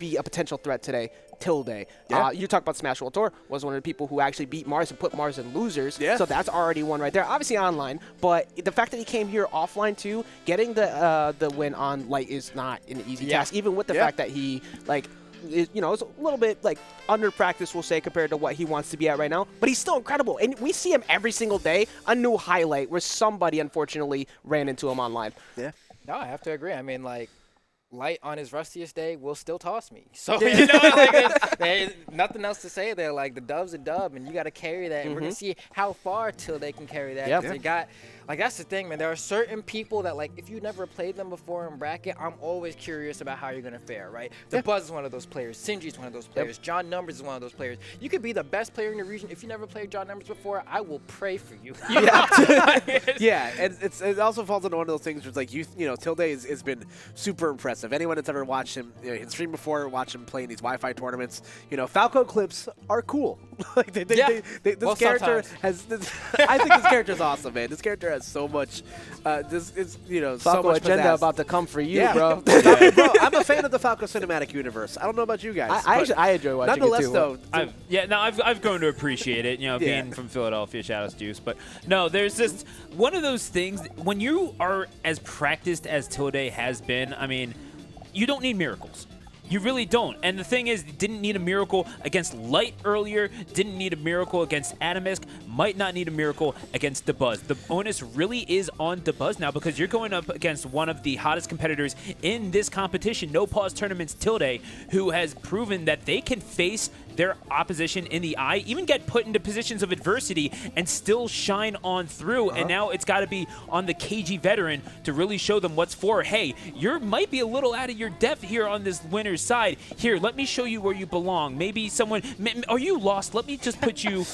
be a potential threat today. Tilde. Yeah. You talk about Smash World Tour, was one of the people who actually beat Mars and put Mars in losers. Yeah. So that's already one right there. Obviously online, but the fact that he came here offline too, getting the win on Light is not an easy task, even with the fact that he is a little bit under practice, we'll say, compared to what he wants to be at right now. But he's still incredible, and we see him every single day. A new highlight where somebody unfortunately ran into him online. Yeah. No, I have to agree. I mean, Light on his rustiest day will still toss me. So, there's nothing else to say there. The dub's a dub, and you got to carry that. And we're going to see how far Tilde can carry that. Yep. They got, that's the thing, man. There are certain people that, if you never played them before in bracket, I'm always curious about how you're going to fare, right? Dabuz is one of those players. Sinji's one of those players. John Numbers is one of those players. You could be the best player in the region. If you never played John Numbers before, I will pray for you. Yeah, and it also falls into one of those things where it's Tilde has been super impressive. Anyone that's ever watched him in stream before, watch him play in these Wi-Fi tournaments, Falco clips are cool. This character has. I think this character is awesome, man. This character has so much. This is Falco so much agenda pizzazz. about to come for you, bro. bro. Bro, I'm a fan of the Falco cinematic universe. I don't know about you guys. I enjoy watching it nonetheless, too. though, I've grown to appreciate it. Being from Philadelphia, shout out to Juice. But no, there's just one of those things when you are as practiced as Tilde has been. I mean, you don't need miracles. You really don't. And the thing is, didn't need a miracle against Light earlier, didn't need a miracle against Atomisk, might not need a miracle against Dabuz. The onus really is on Dabuz now because you're going up against one of the hottest competitors in this competition, No Pause Tournaments, Tilde, who has proven that they can face their opposition in the eye, even get put into positions of adversity and still shine on through. And now it's got to be on the KG veteran to really show them what's for. Hey, you might be a little out of your depth here on this winner's side. Here, let me show you where you belong. Maybe someone, are you lost? Let me just put you,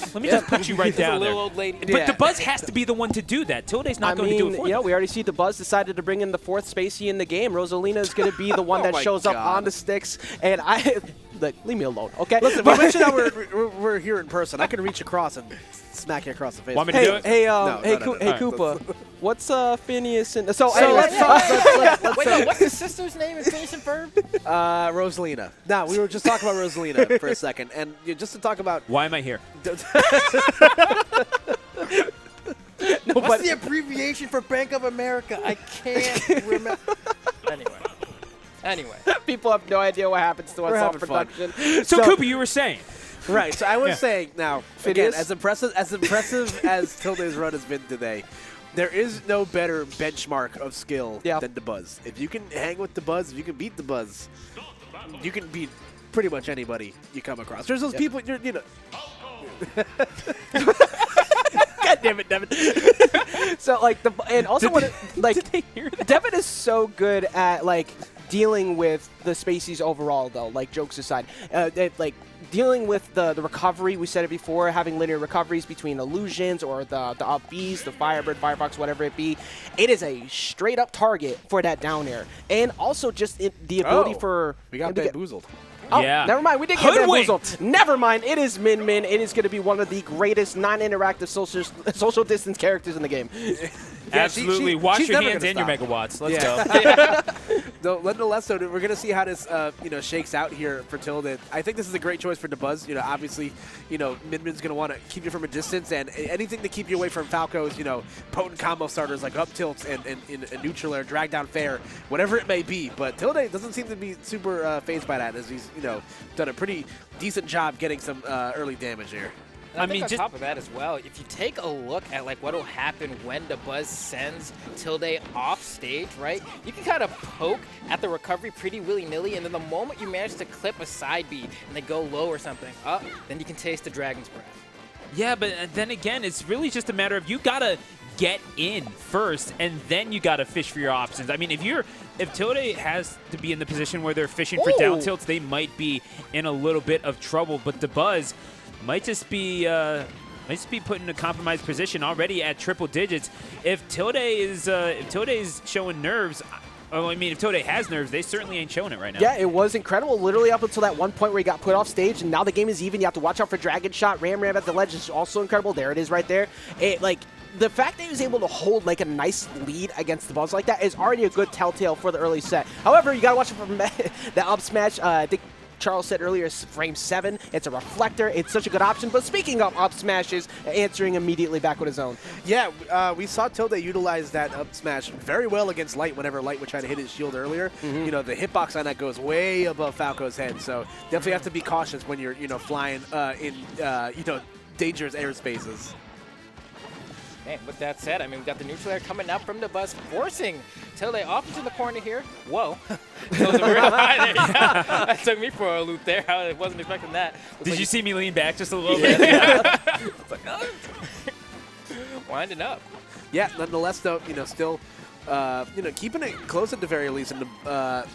right down there. Old lady. But Dabuz has to be the one to do that. Tilde's not going to do it for them. We already see Dabuz decided to bring in the fourth Spacey in the game. Rosalina is going to be the one that shows up on the sticks, and leave me alone, okay? Listen, we mentioned how we're here in person. I can reach across and smack you across the face. Want me to do it? Hey, No. Koopa, what's Phineas and... Let's what's his sister's name in Phineas and Ferb? Rosalina. Now, we were just talking about Rosalina for a second, and just to talk about... Why am I here? What's the abbreviation for Bank of America? I can't remember. Anyway. People have no idea what happens to us We're on having fun. production. So, Koopa, you were saying. Right, so I was saying, now, again, Phineas? as impressive as Tilde's run has been today, there is no better benchmark of skill than Dabuz. If you can hang with Dabuz, if you can beat Dabuz, you can beat pretty much anybody you come across. There's those people, God damn it, Devin. So, and also, did they hear that? Devin is so good at, dealing with the Spaceys overall, though, jokes aside. Dealing with the recovery, we said it before, having linear recoveries between illusions or the up Bs, the Firebird, Firefox, whatever it be. It is a straight-up target for that down air. And also just the ability for... We got bamboozled. Oh, yeah. Never mind. We did get bamboozled. Never mind. It is Min Min. It is going to be one of the greatest non-interactive social distance characters in the game. Absolutely. Wash she's your never hands gonna and your stop. megawatts. Let's go. Nonetheless, though, we're going to see how this shakes out here for Tilde. I think this is a great choice for Dabuz. Obviously, Min Min's going to want to keep you from a distance, and anything to keep you away from Falco's, potent combo starters like up tilts and neutral air, drag down fair, whatever it may be. But Tilde doesn't seem to be super phased by that, as he's done a pretty decent job getting some early damage here. I mean, on top of that as well, if you take a look at what will happen when Dabuz sends Tilde off stage, right? You can kind of poke at the recovery pretty willy-nilly, and then the moment you manage to clip a side B and they go low or something, then you can taste the dragon's breath. Yeah, but then again, it's really just a matter of you gotta get in first, and then you gotta fish for your options. I mean, if Tilde has to be in the position where they're fishing for down tilts, they might be in a little bit of trouble. But Dabuz might just be put in a compromised position already at triple digits. If Tilde is showing nerves. If Tilde has nerves, they certainly ain't showing it right now. Yeah, it was incredible. Literally up until that one point where he got put off stage, and now the game is even. You have to watch out for Dragon Shot. Ram at the ledge is also incredible. There it is right there. The fact that he was able to hold a nice lead against the Dabuz like that is already a good telltale for the early set. However, you got to watch it from the up smash. I think Charles said earlier, frame 7. It's a reflector. It's such a good option. But speaking of up smashes, answering immediately back with his own. Yeah, we saw Tilde utilize that up smash very well against Light whenever Light would try to hit his shield earlier. You know, the hitbox on that goes way above Falco's head, so definitely have to be cautious when you're, you know, flying in, you know, dangerous airspaces. Hey, with that said, I mean, we got the neutral air coming out from Dabuz, forcing Tilde off into the corner here. Whoa. That was a weird high there. Yeah. That took me for a loop there. I wasn't expecting that. Did you see me lean back just a little bit? It's like, oh. Winding up. Yeah, nonetheless, though, you know, still, you know, keeping it close at the very least, and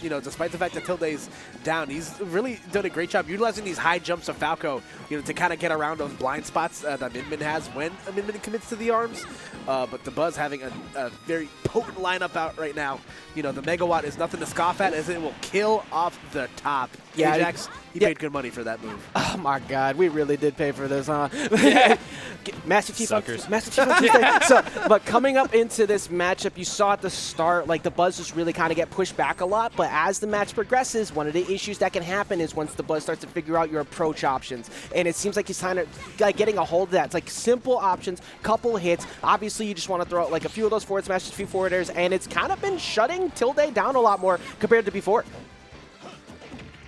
you know, despite the fact that Tilde's down, he's really done a great job utilizing these high jumps of Falco, you know, to kind of get around those blind spots that Min has when Min commits to the arms. But Dabuz having a very potent lineup out right now. You know, the Megawatt is nothing to scoff at, as it will kill off the top. Yeah, Ajax, he paid good money for that move. Oh my God, we really did pay for this, huh? Yeah. Master Chief on Suckers. Tuesday. So, but coming up into this matchup, you saw at the start, like the Buzz just really kind of get pushed back a lot. But as the match progresses, one of the issues that can happen is once the Buzz starts to figure out your approach options, and it seems like he's kind of like getting a hold of that. It's like simple options, couple hits. Obviously, you just want to throw out like a few of those forward smashes, a few forward airs, and it's kind of been shutting Tilde down a lot more compared to before.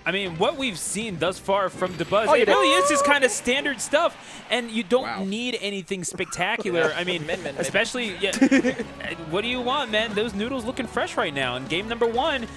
I mean, what we've seen thus far from Dabuz, Oh, it yeah. really is just kind of standard stuff, and you don't need anything spectacular. I mean, Min-min, especially, yeah, what do you want, man? Those noodles looking fresh right now. In game number 1,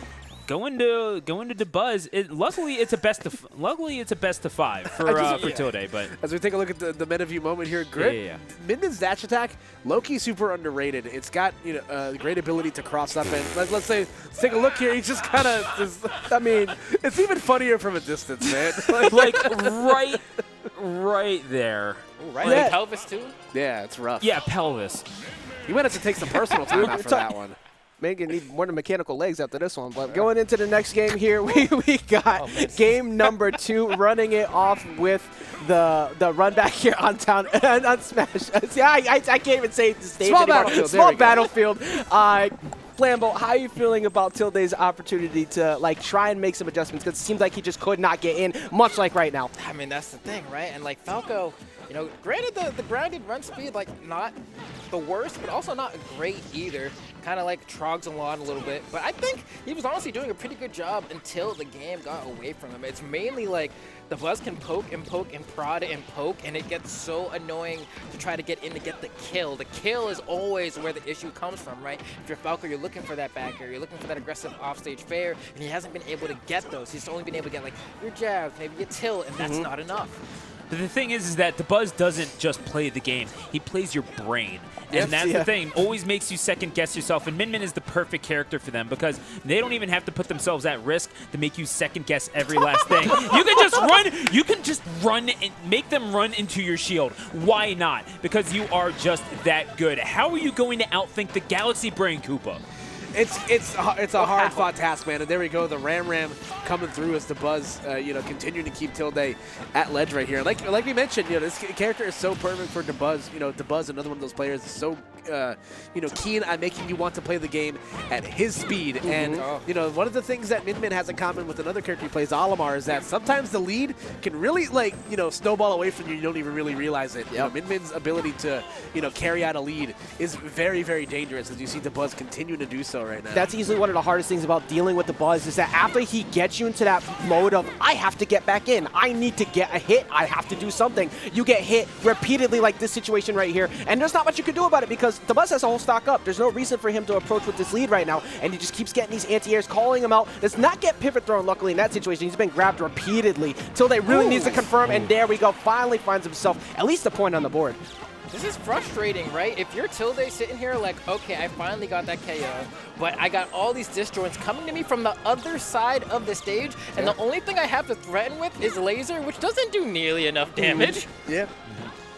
going to Dabuz. Luckily, it's a best of 5 for Tilde. But As we take a look at the meta view moment here, Grip, Minmin's dash attack, low-key super underrated. It's got, you know, great ability to cross up, and let's take a look here. He's just kind of, I mean, it's even funnier from a distance, man. like right there. Ooh, right, Yeah. like pelvis too. Yeah, it's rough. Yeah, pelvis. You might have to take some personal time after that one. Maybe need more than mechanical legs after this one. But going into the next game here, we got game number 2, running it off with the run back here on town and on Smash. See, I can't even say the stage Small anymore. battlefield, there Small we go. battlefield. Flambo, how are you feeling about Tilde's opportunity to like try and make some adjustments? Because it seems like he just could not get in, much like right now. I mean, that's the thing, right? And like Falco, you know, granted the grounded run speed, like not the worst, but also not great either. Kind of like trogs along a little bit. But I think he was honestly doing a pretty good job until the game got away from him. It's mainly like the Buzz can poke and poke and prod and poke, and it gets so annoying to try to get in to get the kill. The kill is always where the issue comes from, right? If you're Falco, you're looking for that back air, you're looking for that aggressive offstage fair, and he hasn't been able to get those. He's only been able to get like your jabs, maybe your tilt, and that's not enough. But the thing is that Dabuz doesn't just play the game; he plays your brain, and that's the thing. Always makes you second guess yourself. And Min is the perfect character for them because they don't even have to put themselves at risk to make you second guess every last thing. You can just run. You can just run and make them run into your shield. Why not? Because you are just that good. How are you going to outthink the Galaxy Brain Koopa? It's a hard-fought task, man. And there we go, the Ram coming through as Dabuz, you know, continuing to keep Tilde at ledge right here. Like we mentioned, you know, this character is so perfect for Dabuz. You know, Dabuz, another one of those players, is so you know, keen on making you want to play the game at his speed. And you know, one of the things that Min has in common with another character he plays, Olimar, is that sometimes the lead can really, like, you know, snowball away from you. You don't even really realize it. You know, Min's ability to, you know, carry out a lead is very, very dangerous, as you see Dabuz continue to do so right now. That's easily one of the hardest things about dealing with the Buzz, is that after he gets you into that mode of, I have to get back in, I need to get a hit, I have to do something, you get hit repeatedly like this situation right here, and there's not much you can do about it because the Buzz has a whole stock up. There's no reason for him to approach with this lead right now, and he just keeps getting these anti-airs, calling him out. Does not get pivot thrown, luckily, in that situation. He's been grabbed repeatedly till they really needs to confirm, and there we go. Finally finds himself at least a point on the board. This is frustrating, right? If you're Tilde sitting here like, okay, I finally got that KO, but I got all these disjoints coming to me from the other side of the stage, and the only thing I have to threaten with is laser, which doesn't do nearly enough damage. Yeah.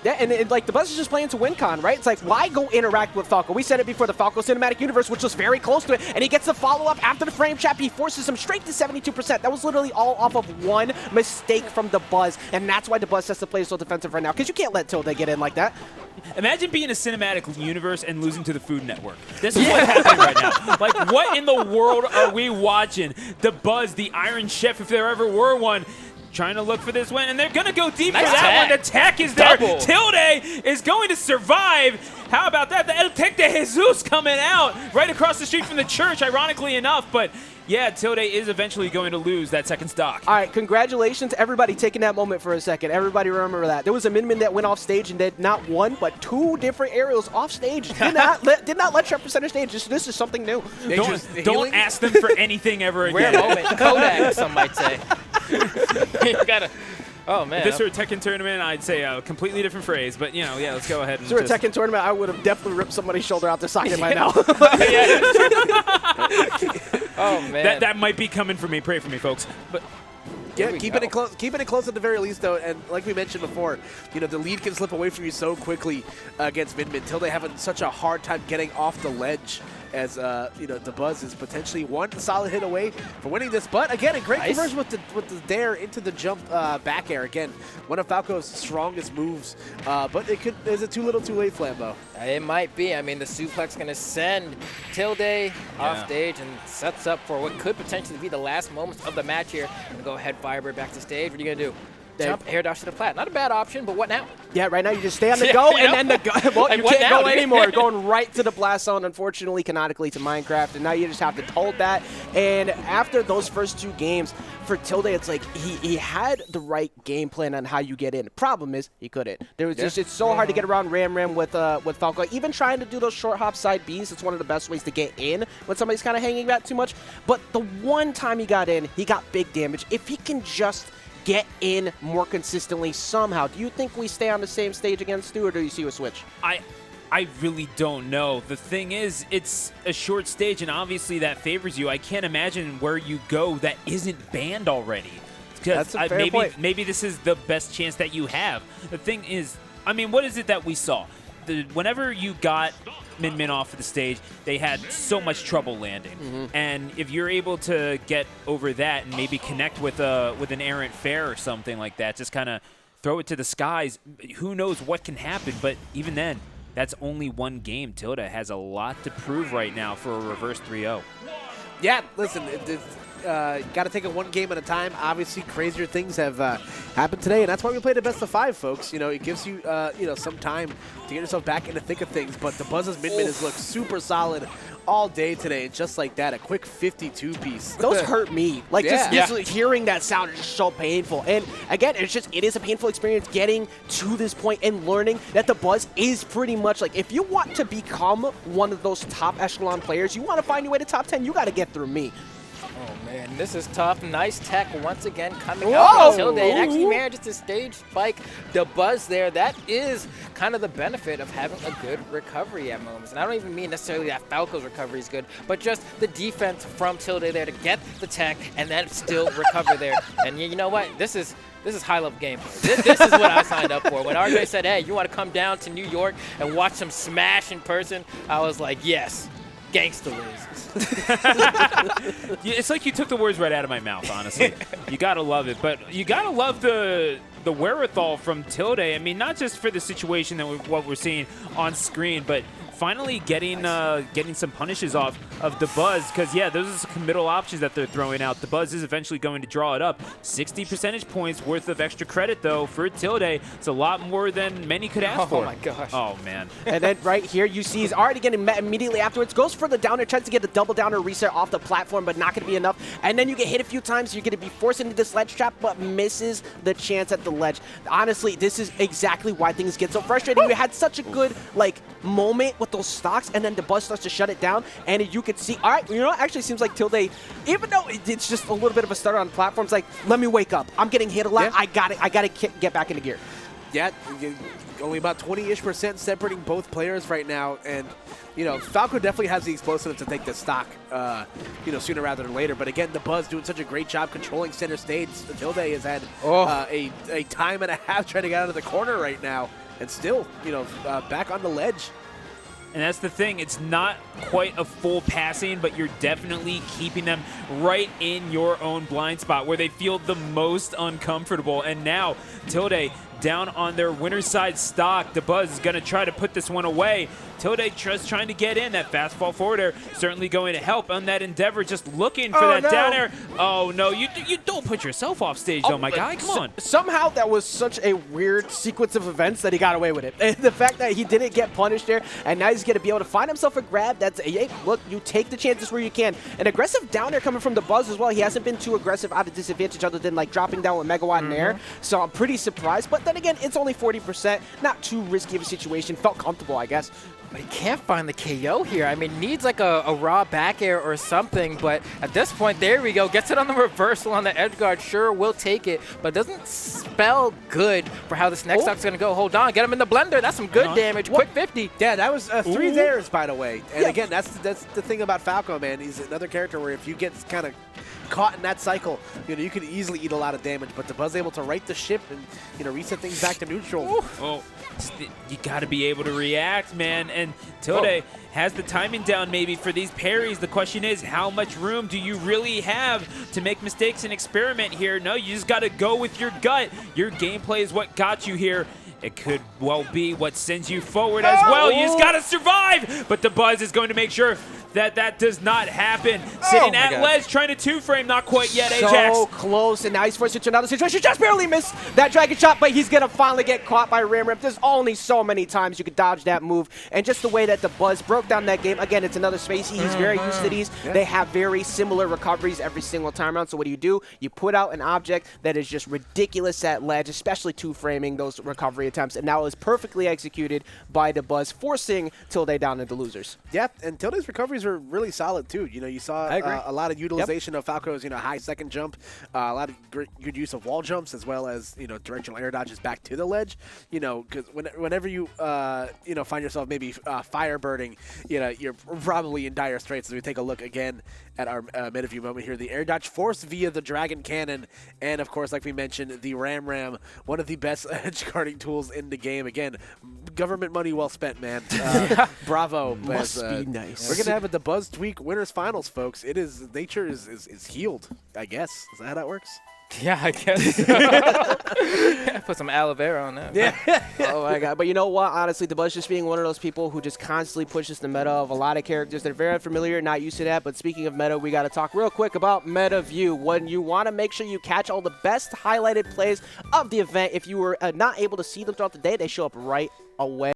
Yeah, and like, the Buzz is just playing to win con, right? It's like, why go interact with Falco? We said it before, the Falco Cinematic Universe, which was very close to it, and he gets the follow-up after the frame trap. He forces him straight to 72%. That was literally all off of one mistake from the Buzz, and that's why the Buzz has to play so defensive right now, because you can't let Tilde get in like that. Imagine being a cinematic universe and losing to the Food Network. This is what's happening right now. Like, what in the world are we watching? The Buzz, the Iron Chef, if there ever were one, trying to look for this win, and they're going to go deep for that one. The tech is there. Double. Tilde is going to survive. How about that? The El Tec de Jesus coming out right across the street from the church, ironically enough. But, yeah, Tilde is eventually going to lose that second stock. All right, congratulations, everybody, taking that moment for a second. Everybody remember that. There was a Min that went off stage and did not one, but two different aerials off stage. Did not let Chef for center stage. This is something new. Don't ask them for anything ever again. Rare moment. Kodak, some might say. You gotta. Oh man. If this were a Tekken tournament, I'd say a completely different phrase. But you know, yeah, let's go ahead. And if this were a Tekken tournament, I would have definitely ripped somebody's shoulder out the socket by now. Oh man. That might be coming for me. Pray for me, folks. But yeah, keeping it close at the very least, though, and like we mentioned before, you know, the lead can slip away from you so quickly against Min until they having such a hard time getting off the ledge. As you know, Dabuz is potentially one solid hit away for winning this. But again, a great conversion with the dare into the jump back air. Again, one of Falco's strongest moves. But is it too little, too late, Flambeau? It might be. I mean, the suplex going to send Tilde off stage and sets up for what could potentially be the last moments of the match here. And go ahead, Firebird back to stage. What are you going to do? Jump, air dash to the plat. Not a bad option, but what now? Yeah, right now you just stay on the go, and then the go. Well, like, you can't go anymore. Going right to the blast zone, unfortunately, canonically to Minecraft, and now you just have to hold that. And after those first two games, for Tilde, it's like he had the right game plan on how you get in. Problem is, he couldn't. There was just it's so hard to get around Ram with Falco. Even trying to do those short hop side Bs, it's one of the best ways to get in when somebody's kind of hanging back too much. But the one time he got in, he got big damage. If he can just get in more consistently somehow, do you think we stay on the same stage against Stu, or do you see a switch? I really don't know. The thing is, it's a short stage, and obviously that favors you. I can't imagine where you go that isn't banned already. That's a fair point. Maybe this is the best chance that you have. The thing is, I mean, what is it that we saw? Whenever you got Min off of the stage, they had so much trouble landing. And if you're able to get over that and maybe connect with an errant fair or something like that, just kind of throw it to the skies, who knows what can happen. But even then, that's only one game. Tilde has a lot to prove right now for a reverse 3-0. Yeah, listen, got to take it one game at a time. Obviously, crazier things have happened today, and that's why we played a best of 5, folks. You know, it gives you some time to get yourself back in the thick of things. But the Buzz's Min has looked super solid all day today, and just like that, a quick 52 piece. Those hurt me. Like, just hearing that sound is just so painful. And again, it is a painful experience getting to this point and learning that the Buzz is pretty much like, if you want to become one of those top echelon players, you want to find your way to top 10, you got to get through me. Oh man, this is tough. Nice tech once again coming out from Tilde. It actually manages to stage spike the Buzz there. That is kind of the benefit of having a good recovery at moments. And I don't even mean necessarily that Falco's recovery is good, but just the defense from Tilde there to get the tech and then still recover there. And you know what? This is high-level gameplay. This is what I signed up for. When RJ said, hey, you want to come down to New York and watch some Smash in person, I was like, yes, gangsta whiz. It's like you took the words right out of my mouth, honestly. You got to love it. But you got to love the wherewithal from Tilde. I mean, not just for the situation that what we're seeing on screen, but finally getting some punishes off of the Buzz, because yeah, those are some middle options that they're throwing out. The Buzz is eventually going to draw it up. 60 percentage points worth of extra credit though for Tilde. It's a lot more than many could ask for. Oh my gosh. Oh man. And then right here you see he's already getting met immediately afterwards. Goes for the downer, tries to get the double downer reset off the platform, but not going to be enough. And then you get hit a few times. You're going to be forced into this ledge trap, but misses the chance at the ledge. Honestly, this is exactly why things get so frustrating. You had such a good moment with those stocks, and then the Buzz starts to shut it down, and you could see, all right, you know, it actually seems like Tilde, even though it's just a little bit of a stutter on platforms, like, let me wake up. I'm getting hit a lot. Yeah. I got to get back into gear. Yeah, only about 20-ish% separating both players right now, and you know, Falco definitely has the explosiveness to take the stock, sooner rather than later. But again, the Buzz doing such a great job controlling center stage. Tilde has had a time and a half trying to get out of the corner right now. and still, you know, back on the ledge. And that's the thing. It's not quite a full passing, but you're definitely keeping them right in your own blind spot where they feel the most uncomfortable. And now Tilde down on their winner's side stock. Dabuz is going to try to put this one away. Tilde just trying to get in. That fast fall forward air certainly going to help on that endeavor. Just looking for that down air. Oh, no. You don't put yourself off stage, though, my guy. Come on. Somehow that was such a weird sequence of events that he got away with it. And the fact that he didn't get punished there, and now he's going to be able to find himself a grab. That's hey, look, you take the chances where you can. An aggressive down air coming from Dabuz as well. He hasn't been too aggressive out of disadvantage other than like dropping down with Megawatt in air. So I'm pretty surprised. But then again, it's only 40%. Not too risky of a situation. Felt comfortable, I guess. But he can't find the KO here. I mean, needs like a raw back air or something, but at this point, there we go. Gets it on the reversal on the edge guard. Sure, we'll take it, but doesn't spell good for how this next stock's going to go. Hold on, get him in the blender. That's some good damage. Quick 50. Yeah, that was 3 theirs, by the way. And again, that's the thing about Falco, man. He's another character where if you get kind of caught in that cycle, you know, you could easily eat a lot of damage, but Dabuz able to right the ship and, you know, reset things back to neutral. Oh, you got to be able to react, man. And Tilde has the timing down maybe for these parries. The question is, how much room do you really have to make mistakes and experiment here? No, you just got to go with your gut. Your gameplay is what got you here. It could well be what sends you forward as well. You just got to survive. But Dabuz is going to make sure that does not happen. Sitting at ledge, trying to two-frame, not quite yet, Ajax. So close, and now he's forced into another situation. Just barely missed that dragon shot, but he's going to finally get caught by Ram Rip. There's only so many times you could dodge that move, and just the way that Dabuz broke down that game, again, it's another space. He's very used to these. They have very similar recoveries every single time around, so what do? You put out an object that is just ridiculous at ledge, especially two-framing those recovery attempts, and now it was perfectly executed by Dabuz, forcing Tilde down into losers. Yeah, and Tilde's recoveries are really solid too. You know, you saw a lot of utilization of Falco's, you know, high second jump, a lot of good use of wall jumps as well as, you know, directional air dodges back to the ledge. You know, because whenever you you know, find yourself maybe firebirding, you know, you're probably in dire straits. As we take a look again at our mid-view moment here, the air dodge forced via the dragon cannon, and of course, like we mentioned, the Ram, one of the best edge guarding tools in the game. Again, government money well spent, man. Bravo. Must be nice. We're gonna have a Dabuz tweak winners finals, folks. It is nature is healed, I guess. Is that how that works? Yeah, I guess. Put some aloe vera on that. Yeah. Oh my god. But you know what? Honestly, Dabuz just being one of those people who just constantly pushes the meta of a lot of characters that are very unfamiliar, not used to that. But speaking of meta, we got to talk real quick about meta view. When you want to make sure you catch all the best highlighted plays of the event, if you were not able to see them throughout the day, they show up right away.